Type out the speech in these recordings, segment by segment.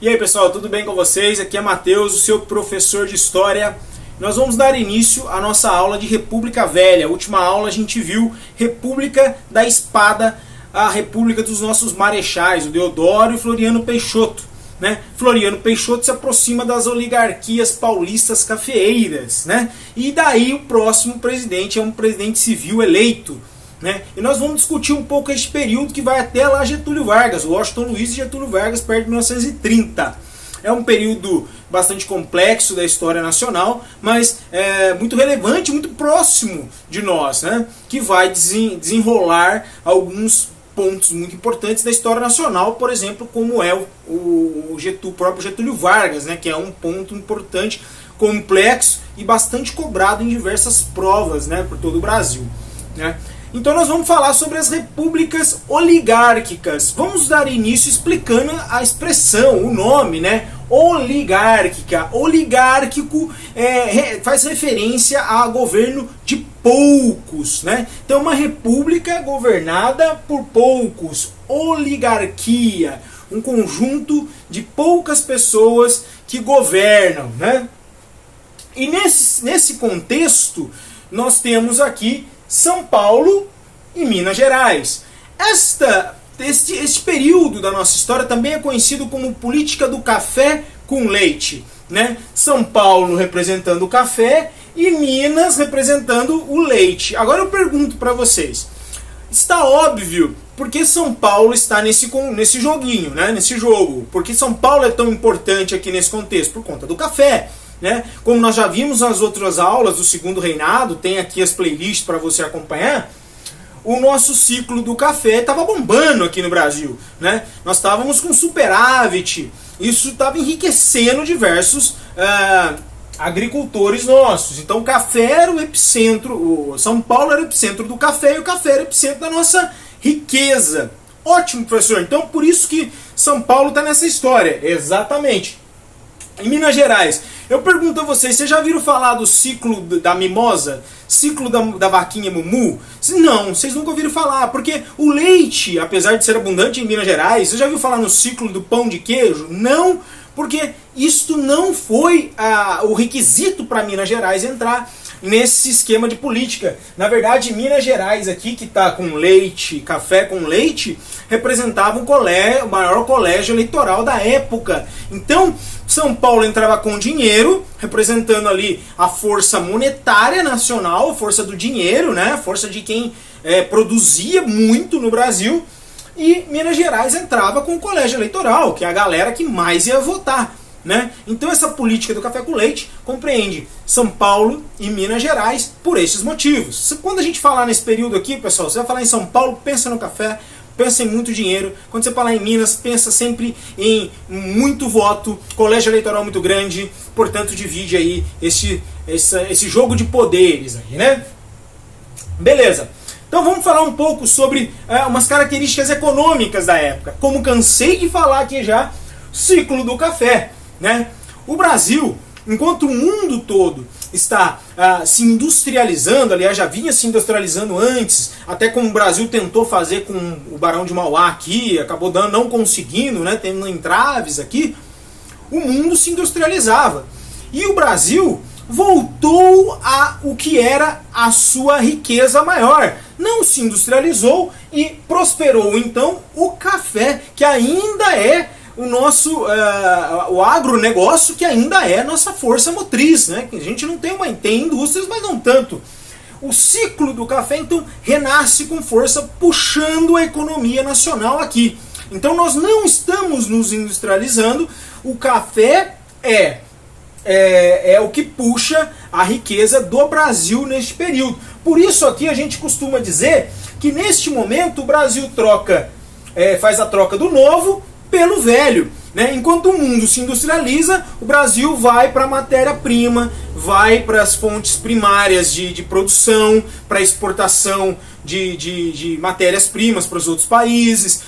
E aí pessoal, tudo bem com vocês? Aqui é Matheus, o seu professor de História. Nós vamos dar início à nossa aula de República Velha. A última aula a gente viu República da Espada, a República dos nossos marechais, o Deodoro e Floriano Peixoto. Floriano Peixoto se aproxima das oligarquias paulistas cafeeiras, e daí o próximo presidente é um presidente civil eleito. E nós vamos discutir um pouco este período que vai até lá Getúlio Vargas, Washington Luiz e Getúlio Vargas, perto de 1930. É um período bastante complexo da história nacional, mas muito relevante, muito próximo de nós, que vai desenrolar alguns pontos muito importantes da história nacional, por exemplo, como é o próprio Getúlio Vargas, que é um ponto importante, complexo e bastante cobrado em diversas provas, por todo o Brasil. Então nós vamos falar sobre as repúblicas oligárquicas. Vamos dar início explicando a expressão, o nome, oligárquica. Oligárquico faz referência a governo de poucos, Então uma república governada por poucos, oligarquia, um conjunto de poucas pessoas que governam, E nesse contexto nós temos aqui São Paulo e Minas Gerais. Este período da nossa história também é conhecido como política do café com leite. São Paulo representando o café e Minas representando o leite. Agora eu pergunto para vocês, está óbvio por que São Paulo está nesse joguinho, nesse jogo? Por que São Paulo é tão importante aqui nesse contexto? Por conta do café. Como nós já vimos nas outras aulas do Segundo Reinado, tem aqui as playlists para você acompanhar, o nosso ciclo do café estava bombando aqui no Brasil. Nós estávamos com superávit, isso estava enriquecendo diversos agricultores nossos. Então o café era o epicentro, São Paulo era o epicentro do café e o café era o epicentro da nossa riqueza. Ótimo, professor, então por isso que São Paulo está nessa história. Exatamente. Em Minas Gerais, eu pergunto a vocês, vocês já viram falar do ciclo da mimosa? Ciclo da vaquinha Mumu? Não, vocês nunca ouviram falar, porque o leite, apesar de ser abundante em Minas Gerais, você já viu falar no ciclo do pão de queijo? Não, porque isto não foi o requisito para Minas Gerais entrar nesse esquema de política. Na verdade, Minas Gerais aqui, que está com leite, café com leite, representava o maior colégio eleitoral da época. Então, São Paulo entrava com dinheiro, representando ali a força monetária nacional, a força do dinheiro, a força de quem produzia muito no Brasil, e Minas Gerais entrava com o colégio eleitoral, que é a galera que mais ia votar. Então essa política do café com leite compreende São Paulo e Minas Gerais por esses motivos. Quando a gente falar nesse período aqui, pessoal, você vai falar em São Paulo, pensa no café, pensa em muito dinheiro. Quando você falar em Minas, pensa sempre em muito voto, colégio eleitoral muito grande, portanto divide aí esse jogo de poderes aí, Beleza. Então vamos falar um pouco sobre umas características econômicas da época. Como cansei de falar aqui já, ciclo do café. O Brasil, enquanto o mundo todo está se industrializando, aliás já vinha se industrializando antes, até como o Brasil tentou fazer com o Barão de Mauá aqui, acabou não conseguindo, tendo entraves aqui, o mundo se industrializava. E o Brasil voltou a o que era a sua riqueza maior. Não se industrializou e prosperou então o café, que ainda é o nosso o agronegócio, que ainda é nossa força motriz, A gente não tem indústrias, mas não tanto. O ciclo do café então renasce com força, puxando a economia nacional aqui. Então nós não estamos nos industrializando, o café é o que puxa a riqueza do Brasil neste período. Por isso aqui a gente costuma dizer que neste momento o Brasil faz a troca do novo pelo velho. Enquanto o mundo se industrializa, o Brasil vai para a matéria-prima, vai para as fontes primárias de produção, para a exportação de matérias-primas para os outros países.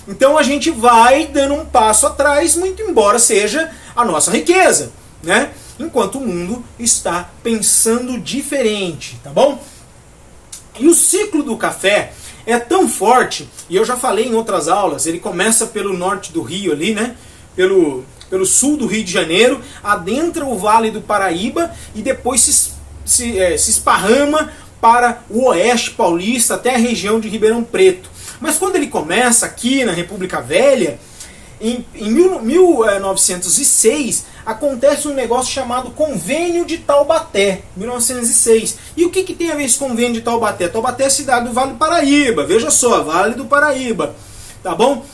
Então a gente vai dando um passo atrás, muito embora seja a nossa riqueza. Enquanto o mundo está pensando diferente, tá bom? E o ciclo do café é tão forte, e eu já falei em outras aulas, ele começa pelo norte do Rio ali, pelo sul do Rio de Janeiro, adentra o Vale do Paraíba e depois se esparrama para o oeste paulista até a região de Ribeirão Preto. Mas quando ele começa aqui na República Velha, em 1906, acontece um negócio chamado Convênio de Taubaté, 1906. E o que tem a ver esse Convênio de Taubaté? Taubaté é a cidade do Vale do Paraíba, veja só, Vale do Paraíba, tá bom?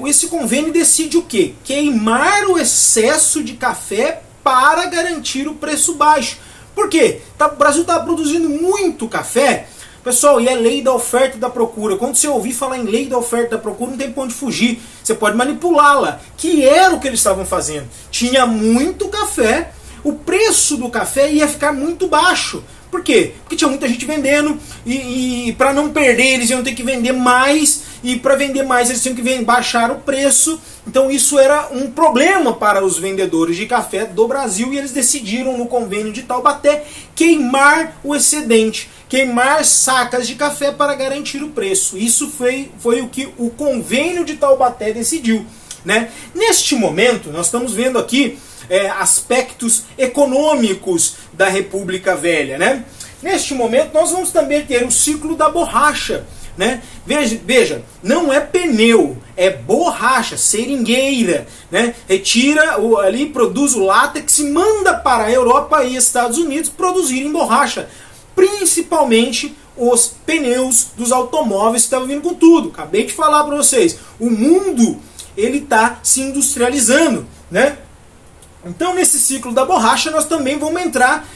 Esse convênio decide o quê? Queimar o excesso de café para garantir o preço baixo. Por quê? O Brasil estava produzindo muito café. Pessoal, e é lei da oferta e da procura. Quando você ouvir falar em lei da oferta e da procura, não tem pra onde fugir. Você pode manipulá-la, que era o que eles estavam fazendo. Tinha muito café, o preço do café ia ficar muito baixo. Por quê? Porque tinha muita gente vendendo e para não perder eles iam ter que vender mais, e para vender mais eles tinham que baixar o preço. Então isso era um problema para os vendedores de café do Brasil, e eles decidiram no Convênio de Taubaté queimar o excedente, queimar sacas de café para garantir o preço. Isso foi o que o Convênio de Taubaté decidiu, né? Neste momento, nós estamos vendo aqui aspectos econômicos da República Velha, né? Neste momento, nós vamos também ter o ciclo da borracha, né? Veja, não é pneu, é borracha, seringueira, né? Retira ali, produz o látex e manda para a Europa e Estados Unidos produzirem borracha, principalmente os pneus dos automóveis que estavam vindo com tudo. Acabei de falar para vocês, o mundo ele está se industrializando, né? Então nesse ciclo da borracha nós também vamos entrar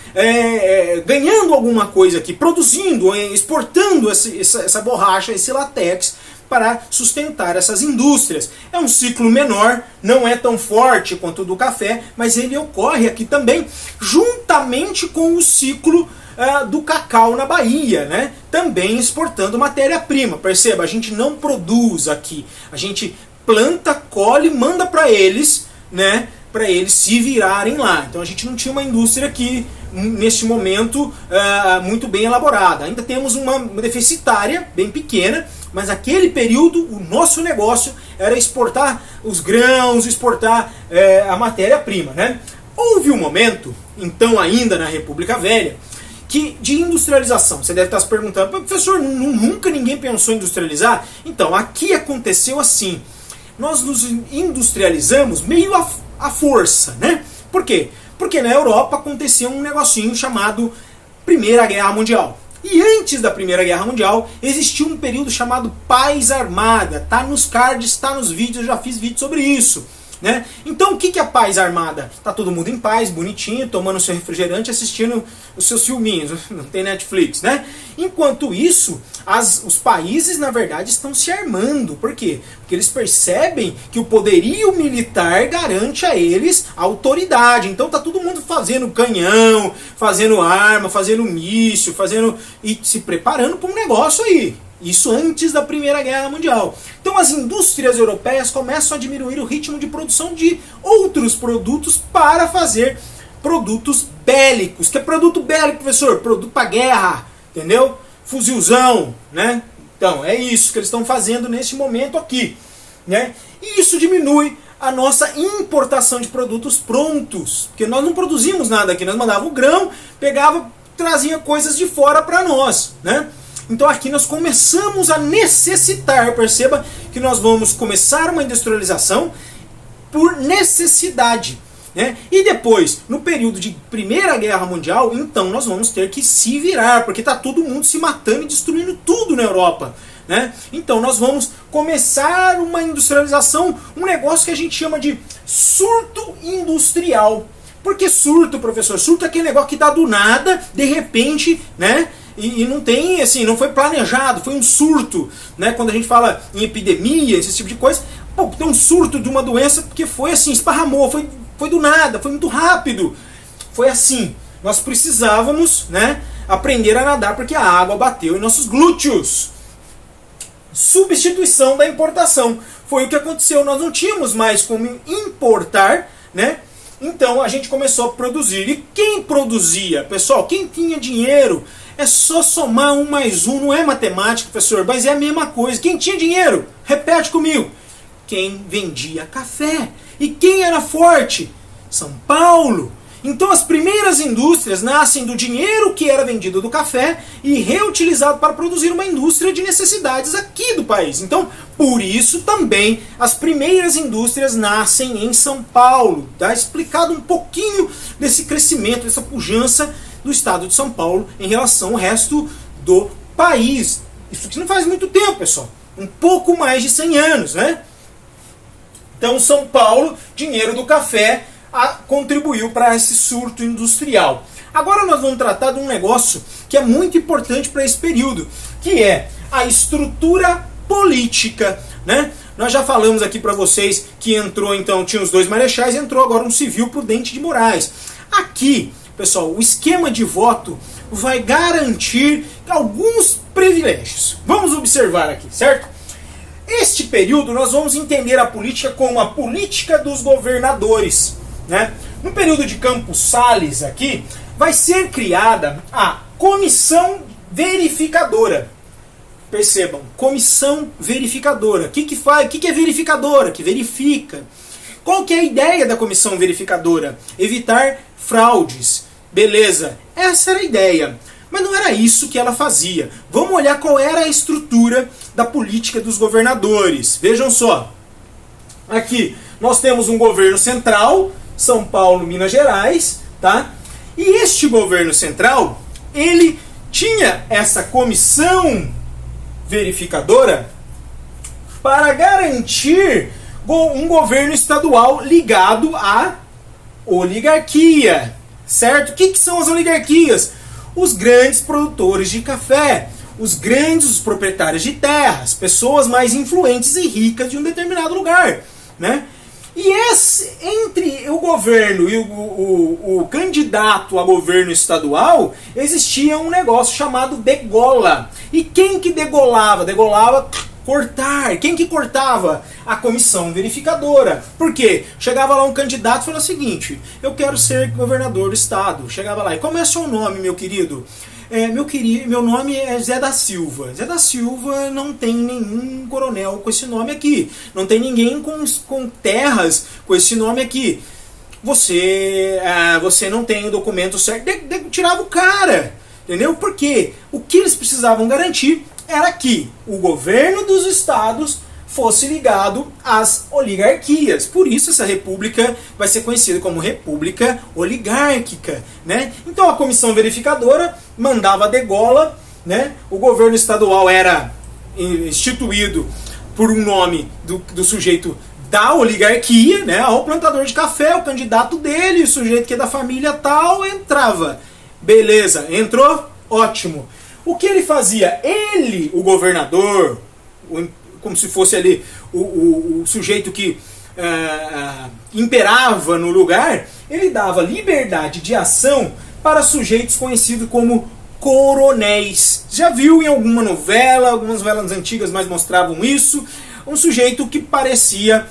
ganhando alguma coisa aqui, produzindo, exportando essa borracha, esse látex, para sustentar essas indústrias. É um ciclo menor, não é tão forte quanto o do café, mas ele ocorre aqui também, juntamente com o ciclo do cacau na Bahia, né? Também exportando matéria-prima. Perceba, a gente não produz aqui, a gente planta, colhe, manda para eles, né? Para eles se virarem lá. Então a gente não tinha uma indústria aqui, neste momento, muito bem elaborada. Ainda temos uma deficitária, bem pequena, mas naquele período o nosso negócio era exportar os grãos, exportar a matéria-prima, né? Houve um momento, então ainda na República Velha, de industrialização. Você deve estar se perguntando, professor, nunca ninguém pensou em industrializar? Então, aqui aconteceu assim. Nós nos industrializamos meio à força, né? Por quê? Porque na Europa acontecia um negocinho chamado Primeira Guerra Mundial. E antes da Primeira Guerra Mundial, existia um período chamado Paz Armada. Tá nos cards, tá nos vídeos, eu já fiz vídeo sobre isso, né? Então o que é a paz armada? Tá todo mundo em paz, bonitinho, tomando seu refrigerante, assistindo os seus filminhos, não tem Netflix, né? Enquanto isso, os países na verdade estão se armando. Por quê? Porque eles percebem que o poderio militar garante a eles a autoridade. Então tá todo mundo fazendo canhão, fazendo arma, fazendo míssil, e se preparando para um negócio aí. Isso antes da Primeira Guerra Mundial. Então as indústrias europeias começam a diminuir o ritmo de produção de outros produtos para fazer produtos bélicos. Que é produto bélico, professor? Produto para guerra, entendeu? Fuzilzão, né? Então é isso que eles estão fazendo neste momento aqui, né? E isso diminui a nossa importação de produtos prontos, porque nós não produzimos nada aqui, nós mandávamos o grão, trazia coisas de fora para nós, né? Então aqui nós começamos a necessitar, perceba que nós vamos começar uma industrialização por necessidade, né? E depois, no período de Primeira Guerra Mundial, então nós vamos ter que se virar, porque está todo mundo se matando e destruindo tudo na Europa, né? Então nós vamos começar uma industrialização, um negócio que a gente chama de surto industrial. Por que surto, professor? Surto é aquele negócio que dá do nada, de repente, né? E não tem, assim, não foi planejado, foi um surto, né? Quando a gente fala em epidemia, esse tipo de coisa, tem um surto de uma doença porque foi assim, esparramou, foi do nada, foi muito rápido. Foi assim, nós precisávamos, né, aprender a nadar porque a água bateu em nossos glúteos. Substituição da importação. Foi o que aconteceu, nós não tínhamos mais como importar, né? Então a gente começou a produzir. E quem produzia? Pessoal, quem tinha dinheiro? É só somar 1 mais 1, não é matemática, professor, mas é a mesma coisa. Quem tinha dinheiro? Repete comigo. quem vendia café. E quem era forte? São Paulo. Então as primeiras indústrias nascem do dinheiro que era vendido do café e reutilizado para produzir uma indústria de necessidades aqui do país. Então, por isso também as primeiras indústrias nascem em São Paulo. Está explicado um pouquinho desse crescimento, dessa pujança do estado de São Paulo em relação ao resto do país. Isso que não faz muito tempo, pessoal. Um pouco mais de 100 anos, né? Então São Paulo, dinheiro do café, contribuiu para esse surto industrial. Agora nós vamos tratar de um negócio que é muito importante para esse período, que é a estrutura política, né? Nós já falamos aqui para vocês que entrou, então, tinha os 2 marechais, entrou agora um civil Prudente de Moraes. Aqui, pessoal, o esquema de voto vai garantir alguns privilégios. Vamos observar aqui, certo? Este período nós vamos entender a política como a política dos governadores, né? No período de Campos Salles aqui, vai ser criada a comissão verificadora. Percebam, comissão verificadora. O que faz? O que é verificadora? Que verifica. Qual que é a ideia da comissão verificadora? Evitar fraudes. Beleza, essa era a ideia. Mas não era isso que ela fazia. Vamos olhar qual era a estrutura da política dos governadores. Vejam só. Aqui nós temos um governo central, São Paulo, Minas Gerais, tá? E este governo central, ele tinha essa comissão verificadora para garantir um governo estadual ligado à oligarquia, certo? O que são as oligarquias? Os grandes produtores de café, os grandes proprietários de terras, pessoas mais influentes e ricas de um determinado lugar, né? E entre o governo e o candidato a governo estadual, existia um negócio chamado degola. E quem que degolava? Degolava cortar. Quem que cortava? A comissão verificadora. Por quê? Chegava lá um candidato e falou o seguinte: eu quero ser governador do estado. Chegava lá, e como é seu nome, meu querido? Meu nome é Zé da Silva. Zé da Silva, não tem nenhum coronel com esse nome aqui. Não tem ninguém com terras com esse nome aqui. Você não tem o documento certo. Tirava o cara. Entendeu? Porque o que eles precisavam garantir era que o governo dos estados fosse ligado às oligarquias. Por isso essa república vai ser conhecida como república oligárquica, né? Então a comissão verificadora mandava a degola, né? O governo estadual era instituído por um nome do sujeito da oligarquia, né? O plantador de café, o candidato dele, o sujeito que é da família tal, entrava. Beleza, entrou? Ótimo. O que ele fazia? Ele, o governador, como se fosse ali o sujeito que imperava no lugar, ele dava liberdade de ação para sujeitos conhecidos como coronéis. Já viu em alguma novela, algumas novelas antigas mais mostravam isso, um sujeito que parecia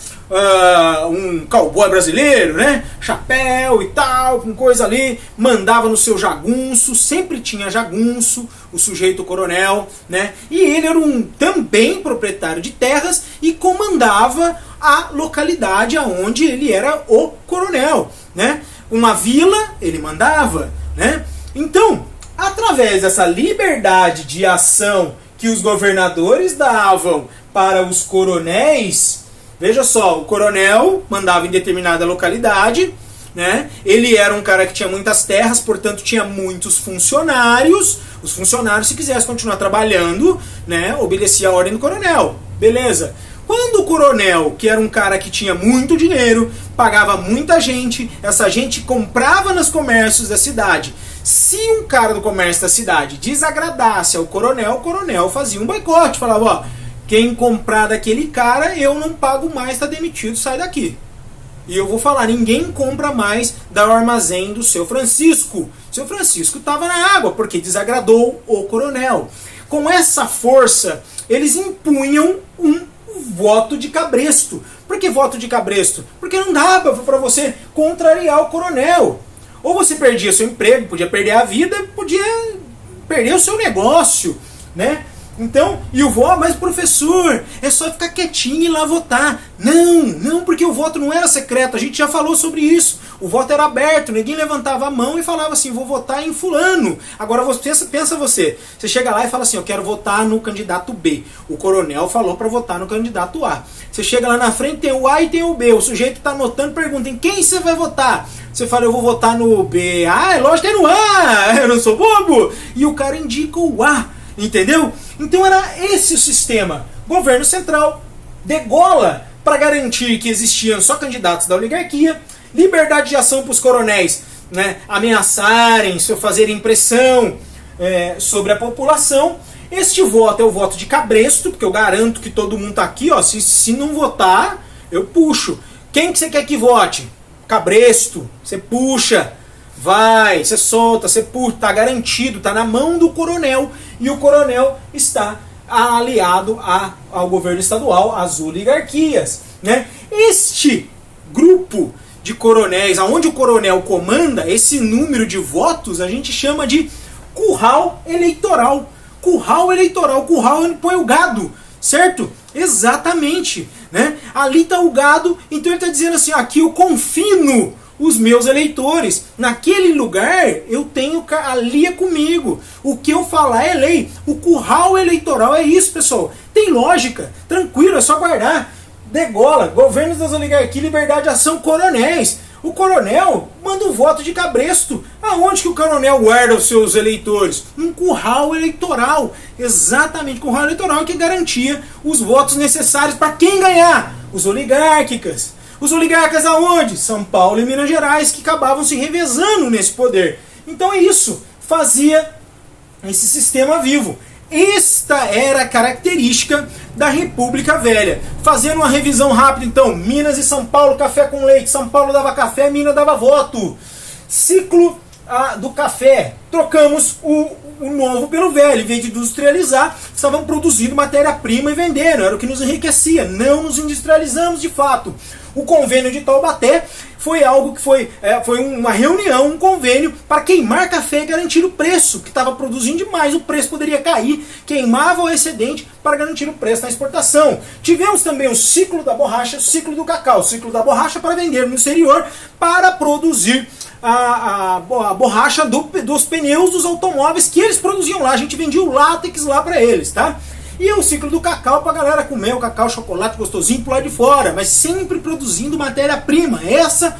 um cowboy brasileiro, né? Chapéu e tal, com coisa ali, mandava no seu jagunço, sempre tinha jagunço, o sujeito coronel, né? E ele era também proprietário de terras e comandava a localidade aonde ele era o coronel, né? Uma vila ele mandava, né? Então, através dessa liberdade de ação que os governadores davam para os coronéis, veja só, o coronel mandava em determinada localidade, né? Ele era um cara que tinha muitas terras, portanto tinha muitos funcionários. Os funcionários, se quisessem continuar trabalhando, né, obedecia a ordem do coronel. Beleza. Quando o coronel, que era um cara que tinha muito dinheiro, pagava muita gente, essa gente comprava nos comércios da cidade. Se um cara do comércio da cidade desagradasse ao coronel, o coronel fazia um boicote, falava, ó, quem comprar daquele cara, eu não pago mais, tá demitido, sai daqui. E eu vou falar, ninguém compra mais do armazém do seu Francisco. Seu Francisco estava na água, porque desagradou o coronel. Com essa força, eles impunham um voto de cabresto. Por que voto de cabresto? Porque não dava para você contrariar o coronel. Ou você perdia seu emprego, podia perder a vida, podia perder o seu negócio, né? Então, e o voto, mas professor, é só ficar quietinho e ir lá votar. Não, porque o voto não era secreto, a gente já falou sobre isso. O voto era aberto, ninguém levantava a mão e falava assim, vou votar em fulano. Agora pensa você chega lá e fala assim, eu quero votar no candidato B. O coronel falou para votar no candidato A. Você chega lá na frente, tem o A e tem o B. O sujeito está anotando, pergunta, em quem você vai votar? Você fala, eu vou votar no B. Ah, é lógico que é no A, eu não sou bobo. E o cara indica o A, entendeu? Então era esse o sistema. Governo central, degola para garantir que existiam só candidatos da oligarquia, liberdade de ação para os coronéis, né, ameaçarem, fazerem pressão sobre a população. Este voto é o voto de cabresto, porque eu garanto que todo mundo está aqui, ó, se não votar, eu puxo. Quem que você quer que vote? Cabresto, você puxa, vai, você solta, você puxa, está garantido, está na mão do coronel, e o coronel está aliado ao governo estadual, às oligarquias, né? Este grupo de coronéis, aonde o coronel comanda, esse número de votos a gente chama de curral eleitoral. Curral eleitoral, curral onde põe o gado, certo? Exatamente, né? Ali está o gado, então ele está dizendo assim, aqui eu confino os meus eleitores, naquele lugar eu tenho, ali é comigo, o que eu falar é lei. O curral eleitoral é isso, pessoal, tem lógica, tranquilo, é só guardar. Degola, governos das oligarquias, liberdade de ação, coronéis. O coronel manda um voto de cabresto. Aonde que o coronel guarda os seus eleitores? Num curral eleitoral. Exatamente, curral eleitoral que garantia os votos necessários para quem ganhar? Os oligárquicas. Os oligarcas aonde? São Paulo e Minas Gerais, que acabavam se revezando nesse poder. Então é isso, fazia esse sistema vivo. Esta era a característica da República Velha. Fazendo uma revisão rápida então, Minas e São Paulo, café com leite. São Paulo dava café, Minas dava voto. Ciclo do café. Trocamos o novo pelo velho. Em vez de industrializar, estavam produzindo matéria-prima e vendendo. Era o que nos enriquecia. Não nos industrializamos de fato. O convênio de Taubaté foi algo que foi uma reunião, um convênio para queimar café e garantir o preço, que estava produzindo demais, o preço poderia cair, queimava o excedente para garantir o preço na exportação. Tivemos também o ciclo da borracha, o ciclo do cacau, o ciclo da borracha para vender no exterior, para produzir a borracha dos pneus dos automóveis que eles produziam lá, a gente vendia o látex lá para eles, tá? E o ciclo do cacau para a galera comer o cacau, chocolate gostosinho pro lado de fora, mas sempre produzindo matéria-prima. Esse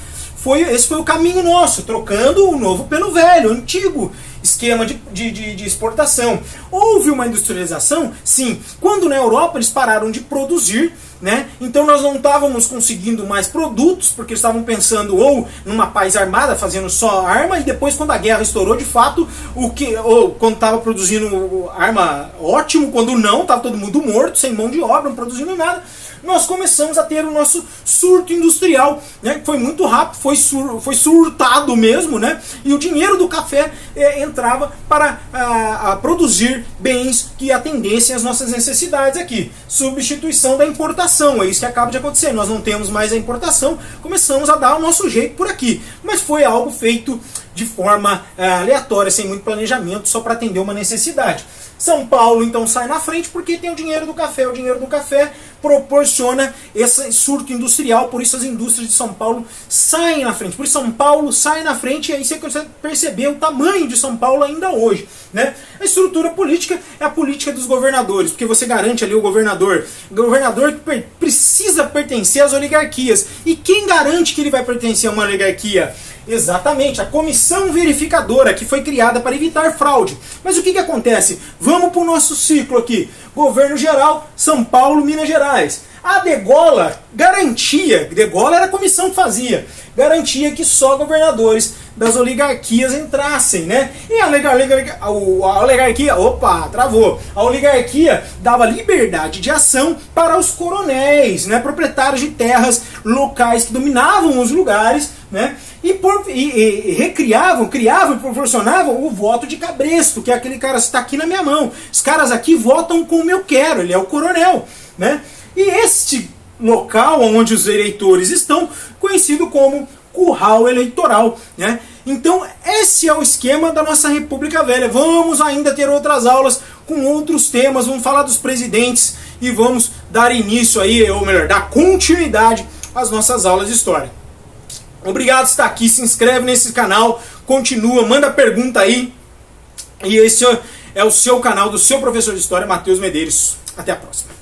foi o caminho nosso, trocando o novo pelo velho, o antigo esquema de exportação. Houve uma industrialização? Sim. Quando na Europa eles pararam de produzir, né? Então nós não estávamos conseguindo mais produtos, porque eles estavam pensando ou numa paz armada, fazendo só arma, e depois quando a guerra estourou, de fato, quando estava produzindo arma, ótimo, quando não, estava todo mundo morto, sem mão de obra, não produzindo nada, nós começamos a ter o nosso surto industrial, né? Foi muito rápido, foi surtado mesmo, né? E o dinheiro do café entrava para produzir bens que atendessem às nossas necessidades aqui. Substituição da importação, é isso que acaba de acontecer. Nós não temos mais a importação, começamos a dar o nosso jeito por aqui. Mas foi algo feito de forma aleatória, sem muito planejamento, só para atender uma necessidade. São Paulo então sai na frente porque tem o dinheiro do café. O dinheiro do café proporciona esse surto industrial, por isso as indústrias de São Paulo saem na frente. Por isso São Paulo sai na frente, e aí você consegue perceber o tamanho de São Paulo ainda hoje, né? A estrutura política é a política dos governadores, porque você garante ali o governador que precisa pertencer às oligarquias. E quem garante que ele vai pertencer a uma oligarquia? Exatamente, a comissão verificadora, que foi criada para evitar fraude. Mas o que acontece? Vamos para o nosso ciclo aqui. Governo geral, São Paulo, Minas Gerais. A degola garantia, degola era a comissão que fazia, garantia que só governadores das oligarquias entrassem, né? E a oligarquia, a oligarquia dava liberdade de ação para os coronéis, né? Proprietários de terras locais que dominavam os lugares, né? Criavam e proporcionavam o voto de cabresto, que é aquele cara que está aqui na minha mão. Os caras aqui votam como eu quero, ele é o coronel, né? E este local onde os eleitores estão, conhecido como curral eleitoral, né? Então esse é o esquema da nossa República Velha. Vamos ainda ter outras aulas com outros temas, vamos falar dos presidentes e vamos dar início aí, ou melhor, dar continuidade às nossas aulas de história. Obrigado por estar aqui, se inscreve nesse canal, continua, manda pergunta aí. E esse é o seu canal do seu professor de história, Matheus Medeiros. Até a próxima.